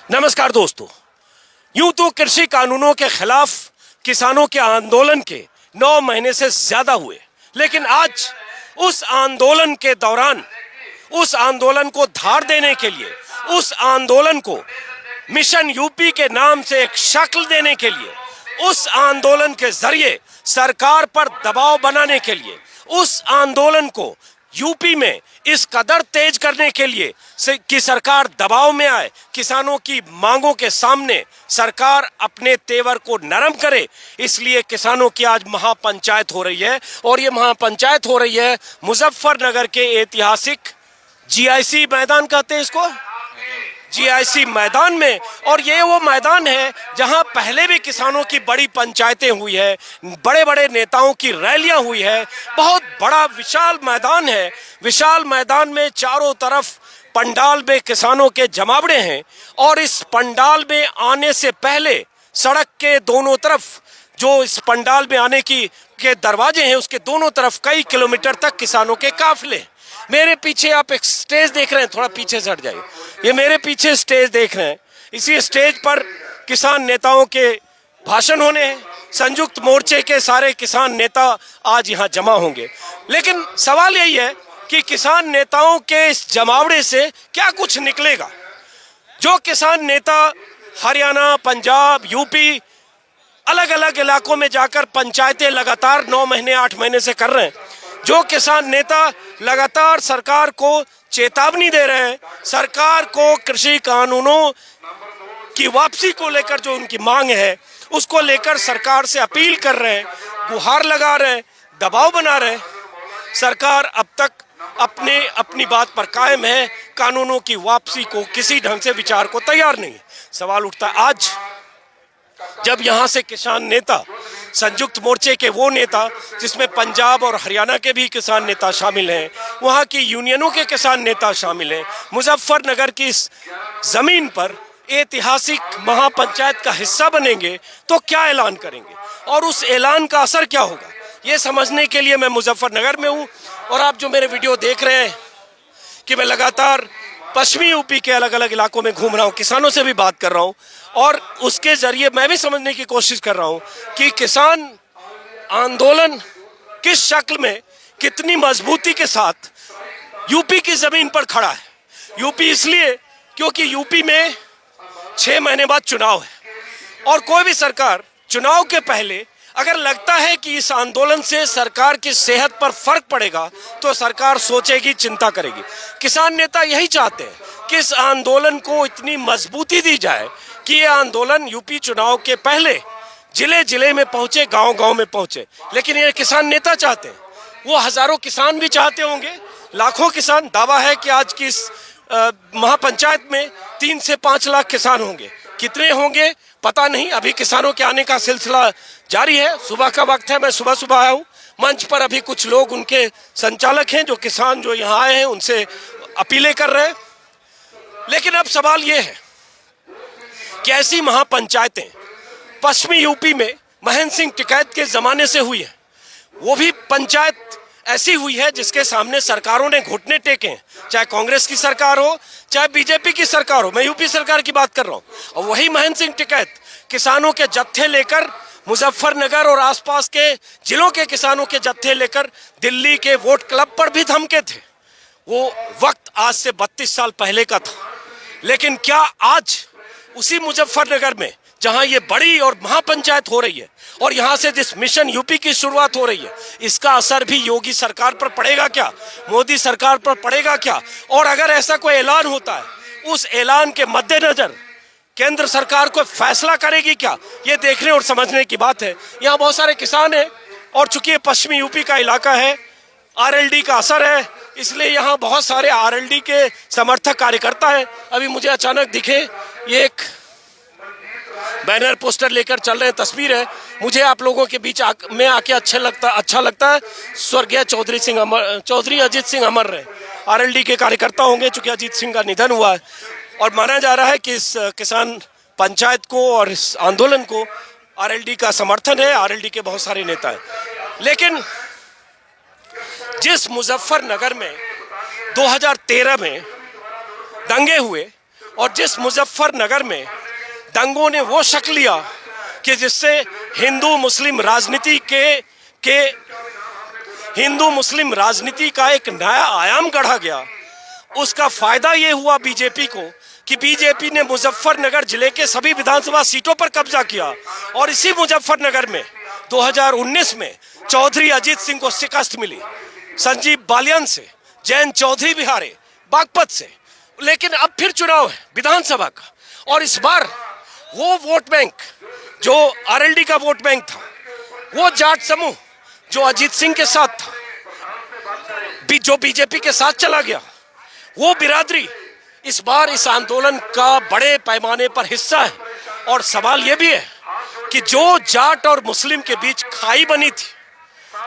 नमस्कार दोस्तों। यूं तो कृषि कानूनों के खिलाफ किसानों के आंदोलन के 9 महीने से ज्यादा हुए, लेकिन आज उस आंदोलन के दौरान उस आंदोलन को धार देने के लिए, उस आंदोलन को मिशन यूपी के नाम से एक शक्ल देने के लिए, उस आंदोलन के जरिए सरकार पर दबाव बनाने के लिए, उस आंदोलन को यूपी में इस कदर तेज करने के लिए कि सरकार दबाव में आए, किसानों की मांगों के सामने सरकार अपने तेवर को नरम करे, इसलिए किसानों की आज महापंचायत हो रही है। और ये महापंचायत हो रही है मुजफ्फरनगर के ऐतिहासिक जीआईसी मैदान, कहते हैं इसको, जीआईसी मैदान में। और ये वो मैदान है जहां पहले भी किसानों की बड़ी पंचायतें हुई है, बड़े बड़े नेताओं की रैलियां हुई है। बहुत बड़ा विशाल मैदान है। विशाल मैदान में चारों तरफ पंडाल में किसानों के जमावड़े हैं, और इस पंडाल में आने से पहले सड़क के दोनों तरफ जो इस पंडाल में आने के दरवाजे हैं, उसके दोनों तरफ कई किलोमीटर तक किसानों के काफिले। मेरे पीछे आप एक स्टेज देख रहे हैं, थोड़ा पीछे से हट जाइए, ये मेरे पीछे स्टेज देख रहे हैं। इसी स्टेज पर किसान नेताओं के भाषण होने हैं। संयुक्त मोर्चे के सारे किसान नेता आज यहाँ जमा होंगे। लेकिन सवाल यही है कि किसान नेताओं के इस जमावड़े से क्या कुछ निकलेगा। जो किसान नेता हरियाणा, पंजाब, यूपी, अलग अलग इलाकों में जाकर पंचायतें लगातार 9 महीने 8 महीने से कर रहे हैं, जो किसान नेता लगातार सरकार को चेतावनी दे रहे हैं, सरकार को कृषि कानूनों की वापसी को लेकर जो उनकी मांग है उसको लेकर सरकार से अपील कर रहे हैं, गुहार लगा रहे हैं, दबाव बना रहे हैं, सरकार अब तक अपनी बात पर कायम है, कानूनों की वापसी को किसी ढंग से विचार को तैयार नहीं है। सवाल उठता है आज जब यहाँ से किसान नेता, संयुक्त मोर्चे के वो नेता जिसमें पंजाब और हरियाणा के भी किसान नेता शामिल हैं, वहाँ की यूनियनों के किसान नेता शामिल हैं, मुजफ्फरनगर की इस जमीन पर ऐतिहासिक महापंचायत का हिस्सा बनेंगे तो क्या ऐलान करेंगे और उस ऐलान का असर क्या होगा, ये समझने के लिए मैं मुजफ्फरनगर में हूँ। और आप जो मेरे वीडियो देख रहे हैं कि मैं लगातार पश्चिमी यूपी के अलग अलग इलाकों में घूम रहा हूँ, किसानों से भी बात कर रहा हूँ, और उसके जरिए मैं भी समझने की कोशिश कर रहा हूँ कि किसान आंदोलन किस शक्ल में, कितनी मजबूती के साथ यूपी की जमीन पर खड़ा है। यूपी इसलिए क्योंकि यूपी में 6 महीने बाद चुनाव है, और कोई भी सरकार चुनाव के पहले अगर लगता है कि इस आंदोलन से सरकार की सेहत पर फर्क पड़ेगा तो सरकार सोचेगी, चिंता करेगी। किसान नेता यही चाहते हैं कि इस आंदोलन को इतनी मजबूती दी जाए कि ये आंदोलन यूपी चुनाव के पहले जिले जिले में पहुंचे, गांव गांव में पहुंचे। लेकिन ये किसान नेता चाहते हैं, वो हजारों किसान भी चाहते होंगे, लाखों किसान। दावा है कि आज की इस महापंचायत में 3 से 5 लाख किसान होंगे। कितने होंगे पता नहीं, अभी किसानों के आने का सिलसिला जारी है। सुबह का वक्त है, मैं सुबह सुबह आया हूँ। मंच पर अभी कुछ लोग, उनके संचालक हैं, जो किसान जो यहाँ आए हैं, उनसे अपीलें कर रहे हैं। लेकिन अब सवाल ये है कि ऐसी महापंचायतें पश्चिमी यूपी में महेंद्र सिंह टिकैत के जमाने से हुई है। वो भी पंचायत ऐसी हुई है जिसके सामने सरकारों ने घुटने टेके हैं, चाहे कांग्रेस की सरकार हो, चाहे बीजेपी की सरकार हो। मैं यूपी सरकार की बात कर रहा हूँ। और वही महेंद्र सिंह टिकैत किसानों के जत्थे लेकर मुजफ्फरनगर और आसपास के जिलों के किसानों के जत्थे लेकर दिल्ली के वोट क्लब पर भी धमके थे। वो वक्त आज से 32 साल पहले का था। लेकिन क्या आज उसी मुजफ्फरनगर में, जहां ये बड़ी और महापंचायत हो रही है और यहां से जिस मिशन यूपी की शुरुआत हो रही है, इसका असर भी योगी सरकार पर पड़ेगा क्या, मोदी सरकार पर पड़ेगा क्या? और अगर ऐसा कोई ऐलान होता है, उस ऐलान के मद्देनजर केंद्र सरकार कोई फैसला करेगी क्या, ये देखने और समझने की बात है। यहाँ बहुत सारे किसान हैं, और चूंकि ये पश्चिमी यूपी का इलाका है, आरएलडी का असर है, इसलिए यहाँ बहुत सारे आरएलडी के समर्थक कार्यकर्ता हैं। अभी मुझे अचानक दिखे, ये एक बैनर पोस्टर लेकर चल रहे, तस्वीर है। मुझे आप लोगों के बीच में आके अच्छा लगता है। स्वर्गीय चौधरी अजीत सिंह अमर रहे, आरएलडी के कार्यकर्ता होंगे, चूंकि अजीत सिंह का निधन हुआ है। और माना जा रहा है कि इस किसान पंचायत को और इस आंदोलन को आरएलडी का समर्थन है, आरएलडी के बहुत सारे नेता हैं। लेकिन जिस मुजफ्फरनगर में 2013 में दंगे हुए, और जिस मुजफ्फरनगर में दंगों ने वो शक्ल लिया कि जिससे हिंदू मुस्लिम राजनीति का एक नया आयाम गढ़ा गया, उसका फायदा ये हुआ बीजेपी को कि बीजेपी ने मुजफ्फरनगर जिले के सभी विधानसभा सीटों पर कब्जा किया। और इसी मुजफ्फरनगर में 2019 में चौधरी अजीत सिंह को शिकस्त मिली, संजीव बालियान से, जयंत चौधरी भी हारे बागपत से। लेकिन अब फिर चुनाव है विधानसभा का, और इस बार वो वोट बैंक जो आरएलडी का वोट बैंक था, वो जाट समूह जो अजीत सिंह के साथ था, जो बीजेपी के साथ चला गया, वो बिरादरी इस बार इस आंदोलन का बड़े पैमाने पर हिस्सा है। और सवाल ये भी है कि जो जाट और मुस्लिम के बीच खाई बनी थी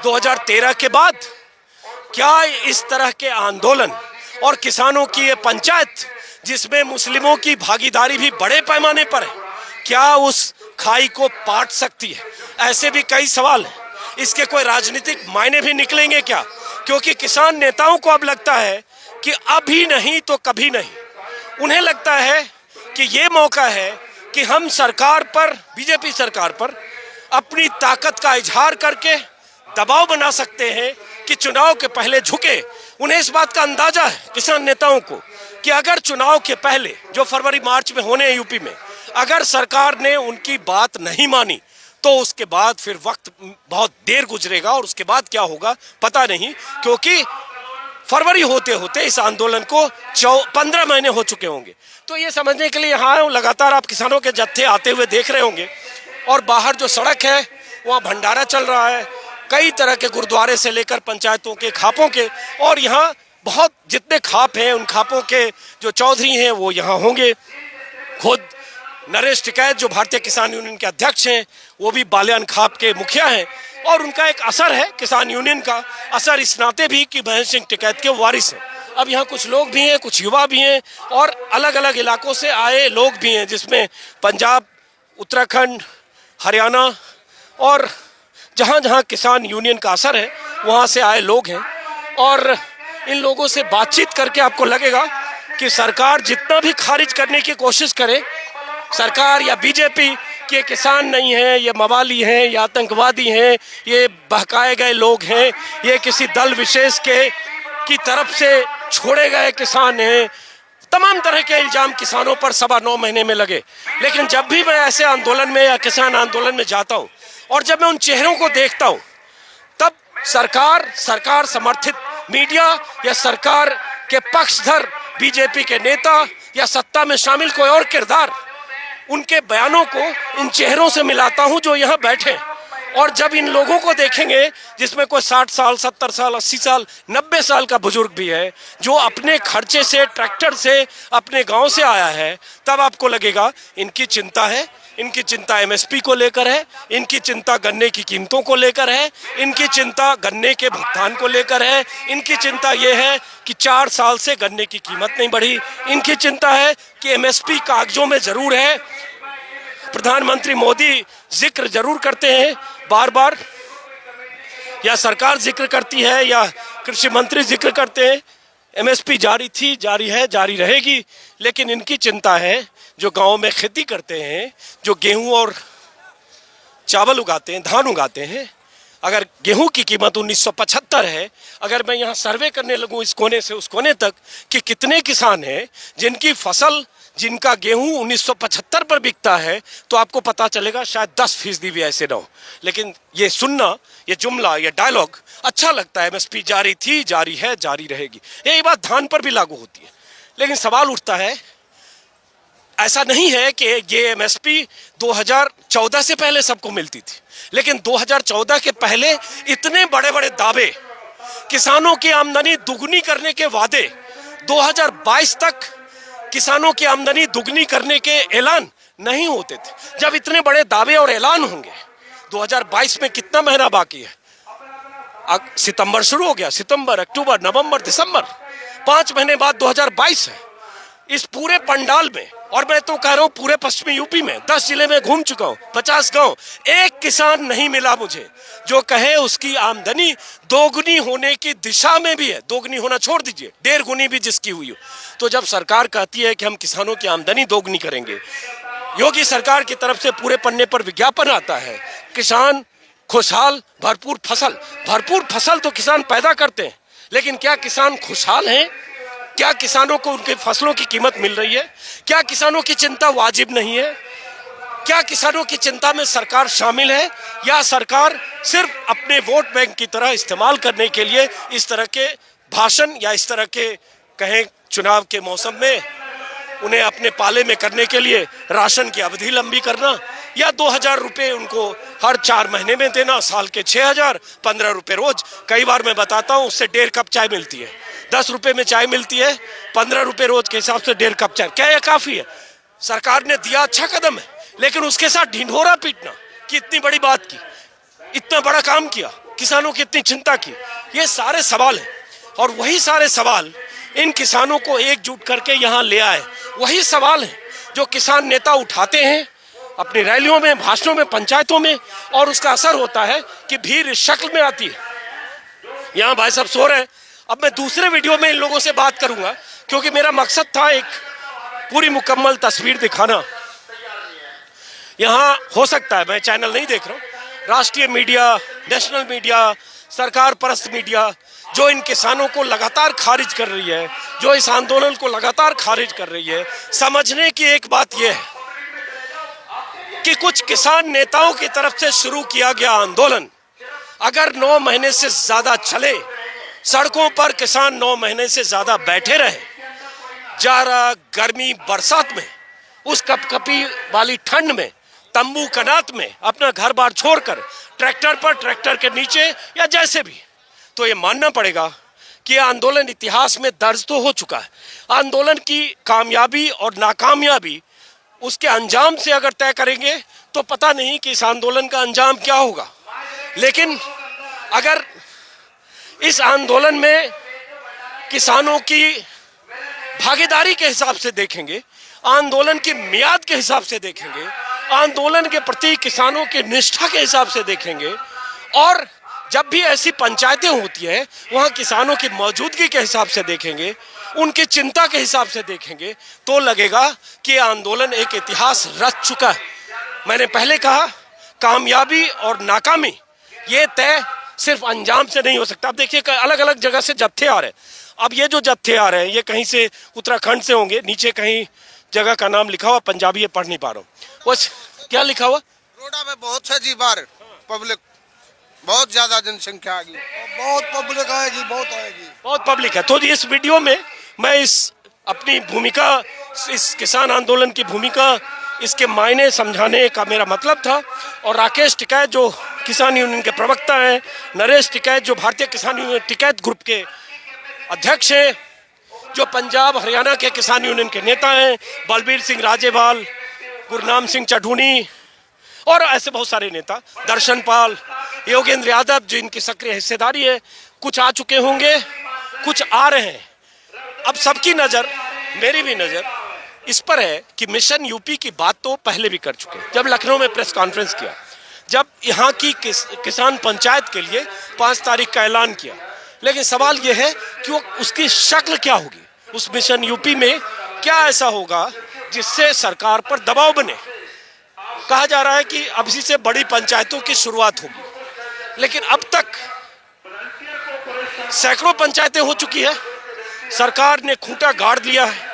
2013 के बाद, क्या इस तरह के आंदोलन और किसानों की ये पंचायत जिसमें मुस्लिमों की भागीदारी भी बड़े पैमाने पर है, क्या उस खाई को पाट सकती है? ऐसे भी कई सवाल हैं। इसके कोई राजनीतिक मायने भी निकलेंगे क्या? क्योंकि किसान नेताओं को अब लगता है कि अभी नहीं तो कभी नहीं। उन्हें लगता है कि ये मौका है कि हम सरकार पर, बीजेपी सरकार पर अपनी ताकत का इजहार करके दबाव बना सकते हैं कि चुनाव के पहले झुके। उन्हें इस बात का अंदाजा है किसान नेताओं को कि अगर चुनाव के पहले, जो फरवरी मार्च में होने हैं यूपी में, अगर सरकार ने उनकी बात नहीं मानी तो उसके बाद फिर वक्त बहुत देर गुजरेगा और उसके बाद क्या होगा पता नहीं। क्योंकि फरवरी होते होते इस आंदोलन को 15 महीने हो चुके होंगे। तो ये समझने के लिए यहाँ लगातार आप किसानों के जत्थे आते हुए देख रहे होंगे। और बाहर जो सड़क है वहाँ भंडारा चल रहा है, कई तरह के गुरुद्वारे से लेकर पंचायतों के खापों के, और यहाँ बहुत जितने खाप हैं उन खापों के जो चौधरी हैं वो यहाँ होंगे। खुद नरेश टिकैत जो भारतीय किसान यूनियन के अध्यक्ष हैं, वो भी बालियान खाप के मुखिया हैं, और उनका एक असर है किसान यूनियन का असर इस नाते भी कि महेंद्र सिंह टिकैत के वारिस हैं। अब यहाँ कुछ लोग भी हैं, कुछ युवा भी हैं, और अलग अलग इलाकों से आए लोग भी हैं, जिसमें पंजाब, उत्तराखंड, हरियाणा और जहाँ जहाँ किसान यूनियन का असर है वहाँ से आए लोग हैं। और इन लोगों से बातचीत करके आपको लगेगा कि सरकार जितना भी खारिज करने की कोशिश करे, सरकार या बीजेपी के किसान नहीं है, ये मवाली हैं, ये आतंकवादी हैं, ये बहकाए गए लोग हैं, ये किसी दल विशेष की तरफ से छोड़े गए किसान हैं, तमाम तरह के इल्जाम किसानों पर 9.25 महीने में लगे। लेकिन जब भी मैं ऐसे आंदोलन में या किसान आंदोलन में जाता हूँ और जब मैं उन चेहरों को देखता हूँ, तब सरकार समर्थित मीडिया या सरकार के पक्षधर बीजेपी के नेता या सत्ता में शामिल कोई और किरदार, उनके बयानों को इन चेहरों से मिलाता हूं जो यहाँ बैठे। और जब इन लोगों को देखेंगे जिसमें कोई 60 साल, 70 साल, 80 साल, 90 साल का बुजुर्ग भी है, जो अपने खर्चे से, ट्रैक्टर से, अपने गांव से आया है, तब आपको लगेगा इनकी चिंता है। इनकी चिंता एमएसपी को लेकर है, इनकी चिंता गन्ने की कीमतों को लेकर है, इनकी चिंता गन्ने के भुगतान को लेकर है, इनकी चिंता ये है कि 4 साल से गन्ने की कीमत नहीं बढ़ी, इनकी चिंता है कि एमएसपी कागजों में जरूर है, प्रधानमंत्री मोदी जिक्र जरूर करते हैं बार बार, या सरकार जिक्र करती है या कृषि मंत्री जिक्र करते हैं, एमएसपी जारी थी, जारी है, जारी रहेगी। लेकिन इनकी चिंता है जो गांव में खेती करते हैं, जो गेहूं और चावल उगाते हैं, धान उगाते हैं। अगर गेहूं की कीमत 1975 है, अगर मैं यहाँ सर्वे करने लगूँ इस कोने से उस कोने तक कि कितने किसान हैं जिनकी फसल, जिनका गेहूं 1975 पर बिकता है, तो आपको पता चलेगा शायद 10% भी ऐसे ना हो। लेकिन ये सुनना, ये जुमला, ये डायलॉग अच्छा लगता है, एमएसपी जारी थी, जारी है, जारी रहेगी। यही बात धान पर भी लागू होती है। लेकिन सवाल उठता है, ऐसा नहीं है कि ये एमएसपी 2014 से पहले सबको मिलती थी, लेकिन 2014 के पहले इतने बड़े बड़े दावे, किसानों की आमदनी दुगनी करने के वादे, 2022 तक किसानों की आमदनी दुगनी करने के ऐलान नहीं होते थे। जब इतने बड़े दावे और ऐलान होंगे, 2022 में कितना महीना बाकी है? सितंबर शुरू हो गया, सितंबर, अक्टूबर, नवंबर, दिसंबर, 5 महीने बाद 2022 है। इस पूरे पंडाल में, और मैं तो कह रहा हूं पूरे पश्चिमी यूपी में 10 जिले में घूम चुका हूं, 50 गांव, एक किसान नहीं मिला मुझे जो कहे उसकी आमदनी दोगुनी होने की दिशा में भी है। दोगुनी होना छोड़ दीजिए, 1.5 गुनी भी जिसकी हुई हो, तो जब सरकार कहती है कि हम किसानों की आमदनी दोगुनी करेंगे, योगी सरकार की तरफ से पूरे पन्ने पर विज्ञापन आता है, किसान खुशहाल, भरपूर फसल तो किसान पैदा करते हैं, लेकिन क्या किसान खुशहाल हैं? क्या किसानों को उनके फसलों की कीमत मिल रही है? क्या किसानों की चिंता वाजिब नहीं है? क्या किसानों की चिंता में सरकार शामिल है, या सरकार सिर्फ अपने वोट बैंक की तरह इस्तेमाल करने के लिए इस तरह के भाषण या इस तरह के कहें चुनाव के मौसम में उन्हें अपने पाले में करने के लिए राशन की अवधि लंबी करना, या 2000 रुपये उनको हर 4 महीने में देना, साल के 6000, 15 रुपये रोज। कई बार मैं बताता हूँ उससे 1.5 कप चाय मिलती है, 10 रुपये में चाय मिलती है, 15 रुपये रोज के हिसाब से 1.5 कप चाय। क्या यह काफी है? सरकार ने दिया, अच्छा कदम है, लेकिन उसके साथ ढिंढोरा पीटना कि इतनी बड़ी बात की, इतना बड़ा काम किया, किसानों की इतनी चिंता की, ये सारे सवाल हैं। और वही सारे सवाल इन किसानों को एकजुट करके यहाँ ले आए, वही सवाल है जो किसान नेता उठाते हैं अपनी रैलियों में, भाषणों में, पंचायतों में, और उसका असर होता है कि भीड़ इस शक्ल में आती है। यहाँ भाई साहब सो रहे हैं। अब मैं दूसरे वीडियो में इन लोगों से बात करूंगा, क्योंकि मेरा मकसद था एक पूरी मुकम्मल तस्वीर दिखाना। यहाँ हो सकता है, मैं चैनल नहीं देख रहा हूँ, राष्ट्रीय मीडिया, नेशनल मीडिया, सरकार परस्त मीडिया जो इन किसानों को लगातार खारिज कर रही है, जो इस आंदोलन को लगातार खारिज कर रही है। समझने की एक बात यह है कि कुछ किसान नेताओं की तरफ से शुरू किया गया आंदोलन अगर 9 महीने से ज्यादा चले, सड़कों पर किसान 9 महीने से ज्यादा बैठे रहे, जाड़ा, गर्मी, बरसात में, उस कपकपी वाली ठंड में, तंबू कनात में अपना घर बार छोड़कर ट्रैक्टर पर, ट्रैक्टर के नीचे या जैसे भी, तो ये मानना पड़ेगा कि यह आंदोलन इतिहास में दर्ज तो हो चुका है। आंदोलन की कामयाबी और नाकामयाबी उसके अंजाम से अगर तय करेंगे तो पता नहीं कि इस आंदोलन का अंजाम क्या होगा। लेकिन अगर इस आंदोलन में किसानों की भागीदारी के हिसाब से देखेंगे, आंदोलन की मियाद के हिसाब से देखेंगे, आंदोलन के प्रति किसानों की निष्ठा के हिसाब से देखेंगे, और जब भी ऐसी पंचायतें होती हैं वहाँ किसानों की मौजूदगी के हिसाब से देखेंगे, उनकी चिंता के हिसाब से देखेंगे, तो लगेगा कि आंदोलन एक इतिहास रच चुका है। मैंने पहले कहा, कामयाबी और नाकामी ये तय सिर्फ अंजाम से नहीं हो सकता। अब देखिए अलग अलग जगह से जत्थे आ रहे हैं। अब ये जो जत्थे आ रहे हैं ये कहीं से उत्तराखंड से होंगे, नीचे कहीं जगह का नाम लिखा हुआ, पंजाबी ये पढ़ नहीं पा रहा हूँ, बस क्या लिखा हुआ, रोडा में बहुत से जी बार पब्लिक, बहुत ज्यादा जनसंख्या आएगी, बहुत पब्लिक आएगी, बहुत पब्लिक है। तो इस वीडियो में मैं इस अपनी भूमिका, इस किसान आंदोलन की भूमिका, इसके मायने समझाने का मेरा मतलब था। और राकेश टिकैत जो किसान यूनियन के प्रवक्ता हैं, नरेश टिकैत जो भारतीय किसान यूनियन टिकैत ग्रुप के अध्यक्ष हैं, जो पंजाब हरियाणा के किसान यूनियन के नेता हैं, बलबीर सिंह राजेवाल, गुरनाम सिंह चढ़ूनी और ऐसे बहुत सारे नेता, दर्शन पाल, योगेंद्र यादव जिनकी सक्रिय हिस्सेदारी है, कुछ आ चुके होंगे, कुछ आ रहे हैं। अब सबकी नज़र, मेरी भी नज़र इस पर है कि मिशन यूपी की बात तो पहले भी कर चुके हैं। जब लखनऊ में प्रेस कॉन्फ्रेंस किया, जब यहाँ की किसान पंचायत के लिए 5 तारीख का ऐलान किया, लेकिन सवाल यह है कि वो उसकी शक्ल क्या होगी, उस मिशन यूपी में क्या ऐसा होगा जिससे सरकार पर दबाव बने। कहा जा रहा है कि अब इसी से बड़ी पंचायतों की शुरुआत होगी, लेकिन अब तक सैकड़ों पंचायतें हो चुकी है, सरकार ने खूंटा गाड़ लिया है,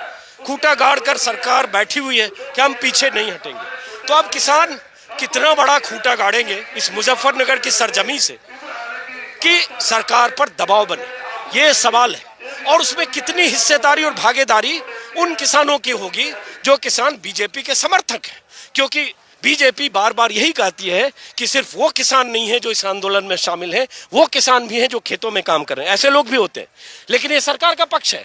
खूंटा गाड़ कर सरकार बैठी हुई है कि हम पीछे नहीं हटेंगे। तो अब किसान कितना बड़ा खूंटा गाड़ेंगे इस मुजफ्फरनगर की सरजमी से कि सरकार पर दबाव बने, ये सवाल है। और उसमें कितनी हिस्सेदारी और भागीदारी उन किसानों की होगी जो किसान बीजेपी के समर्थक हैं, क्योंकि बीजेपी बार बार यही कहती है कि सिर्फ वो किसान नहीं है जो इस आंदोलन में शामिल हैं, वो किसान भी हैं जो खेतों में काम कर रहे हैं, ऐसे लोग भी होते हैं। लेकिन ये सरकार का पक्ष है,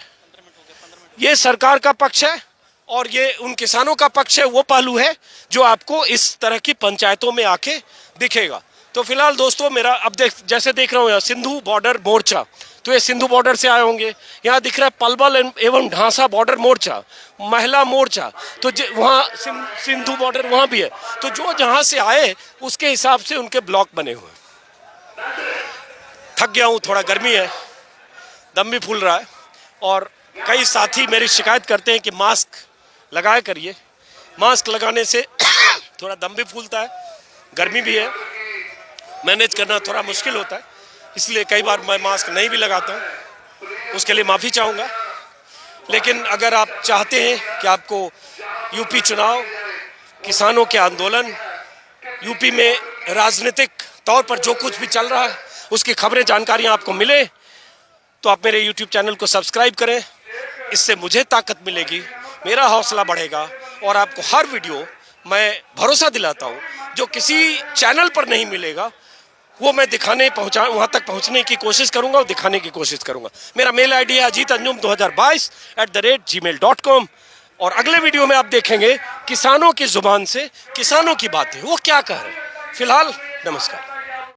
ये सरकार का पक्ष है, और ये उन किसानों का पक्ष है। वो पहलू है जो आपको इस तरह की पंचायतों में आके दिखेगा। तो फिलहाल दोस्तों मेरा अब जैसे देख रहा हूँ यहाँ सिंधु बॉर्डर मोर्चा, तो ये सिंधु बॉर्डर से आए होंगे। यहाँ दिख रहा है पलवल एवं ढांसा बॉर्डर मोर्चा, महिला मोर्चा, तो वहाँ सिंधु बॉर्डर वहाँ भी है। तो जो जहाँ से आए उसके हिसाब से उनके ब्लॉक बने हुए। थक गया हूँ, थोड़ा गर्मी है, दम भी फूल रहा है, और कई साथी मेरी शिकायत करते हैं कि मास्क लगाया करिए। मास्क लगाने से थोड़ा दम भी फूलता है, गर्मी भी है, मैनेज करना थोड़ा मुश्किल होता है, इसलिए कई बार मैं मास्क नहीं भी लगाता हूँ, उसके लिए माफ़ी चाहूँगा। लेकिन अगर आप चाहते हैं कि आपको यूपी चुनाव, किसानों के आंदोलन, यूपी में राजनीतिक तौर पर जो कुछ भी चल रहा है उसकी खबरें, जानकारियाँ आपको मिले, तो आप मेरे YouTube चैनल को सब्सक्राइब करें। इससे मुझे ताकत मिलेगी, मेरा हौसला बढ़ेगा और आपको हर वीडियो मैं भरोसा दिलाता हूँ जो किसी चैनल पर नहीं मिलेगा वो मैं वहाँ तक पहुँचने की कोशिश करूँगा और दिखाने की कोशिश करूँगा। मेरा मेल ID है ajitanjum2022@gmail.com। और अगले वीडियो में आप देखेंगे किसानों की जुबान से किसानों की बातें, वो क्या कह रहे हैं। फिलहाल नमस्कार।